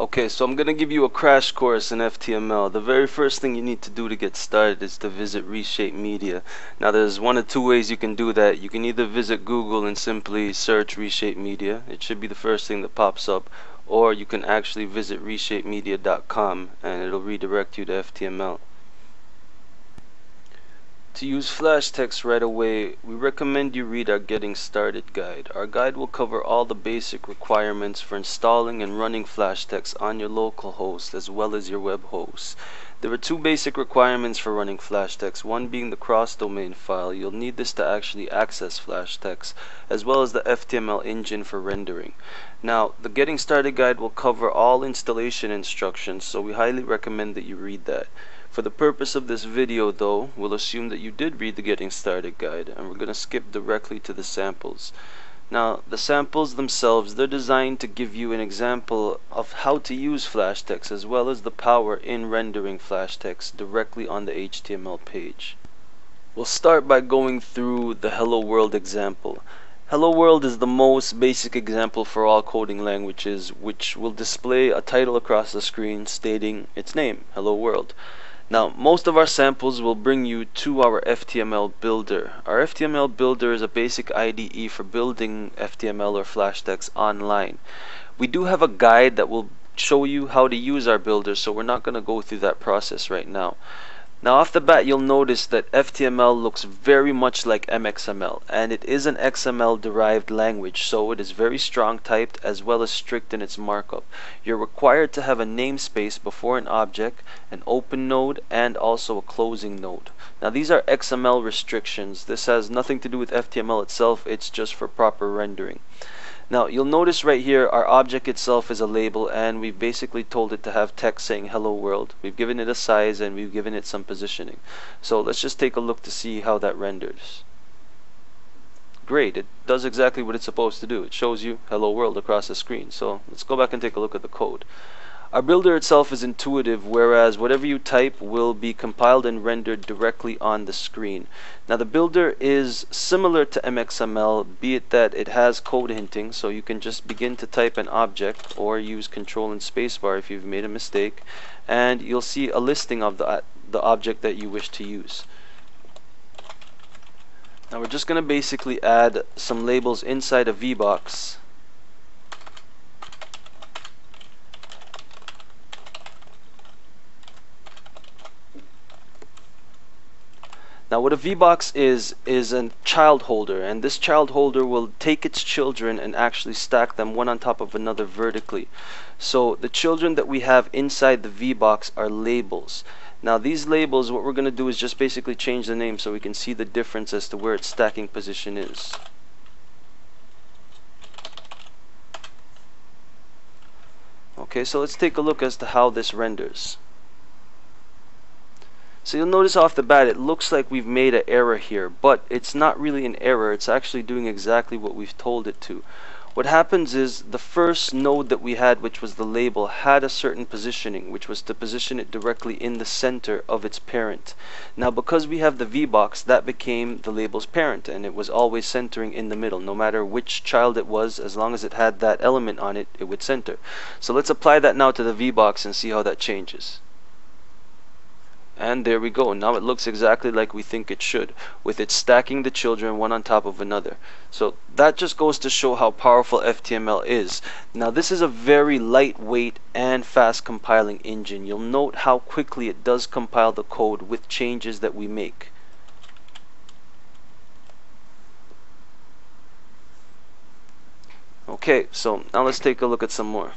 Okay, so I'm going to give you a crash course in FTML. The very first thing you need to do to get started is to visit Reshape Media. Now there's one of two ways you can do that. You can either visit Google and simply search Reshape Media. It should be the first thing that pops up. Or you can actually visit reshapemedia.com and it'll redirect you to FTML. To use flashtext right away, we recommend you read our Getting Started guide. Our guide will cover all the basic requirements for installing and running flashtext on your local host as well as your web host. There are two basic requirements for running flashtext, one being the cross-domain file. You'll need this to actually access flashtext, as well as the FTML engine for rendering. Now, the Getting Started guide will cover all installation instructions, so we highly recommend that you read that. For the purpose of this video though, we'll assume that you did read the Getting Started guide, and we're going to skip directly to the samples. Now, the samples themselves, they're designed to give you an example of how to use flashtext as well as the power in rendering flashtext directly on the HTML page. We'll start by going through the Hello World example. Hello World is the most basic example for all coding languages, which will display a title across the screen stating its name, Hello World. Now, most of our samples will bring you to our FTML builder. Our FTML builder is a basic IDE for building FTML or flashtext online. We do have a guide that will show you how to use our builder, so we're not going to go through that process right now. Now, off the bat, you'll notice that FTML looks very much like MXML, and it is an XML derived language, so it is very strong typed as well as strict in its markup. You're required to have a namespace before an object, an open node, and also a closing node. Now, these are XML restrictions. This has nothing to do with FTML itself, it's just for proper rendering. Now, you'll notice right here our object itself is a label, and we've basically told it to have text saying hello world. We've given it a size and we've given it some positioning. So let's just take a look to see how that renders. Great, it does exactly what it's supposed to do. It shows you hello world across the screen. So let's go back and take a look at the code. Our builder itself is intuitive, whereas whatever you type will be compiled and rendered directly on the screen. Now, the builder is similar to MXML, be it that it has code hinting, so you can just begin to type an object or use Control and Spacebar if you've made a mistake, and you'll see a listing of the object that you wish to use. Now, we're just going to basically add some labels inside a VBox. Now, what a VBox is a child holder, and this child holder will take its children and actually stack them one on top of another vertically. So the children that we have inside the VBox are labels. Now, these labels, what we're going to do is just basically change the name so we can see the difference as to where its stacking position is. Okay, so let's take a look as to how this renders. So you'll notice off the bat it looks like we've made an error here, but it's not really an error. It's actually doing exactly what we've told it to. What happens is the first node that we had, which was the label, had a certain positioning, which was to position it directly in the center of its parent. Now, because we have the VBox, that became the label's parent, and it was always centering in the middle. No matter which child it was, as long as it had that element on it, it would center. So let's apply that now to the VBox and see how that changes. And there we go. Now it looks exactly like we think it should, with it stacking the children one on top of another. So that just goes to show how powerful FTML is. Now, this is a very lightweight and fast compiling engine. You'll note how quickly it does compile the code with changes that we make. Okay, so now let's take a look at some more.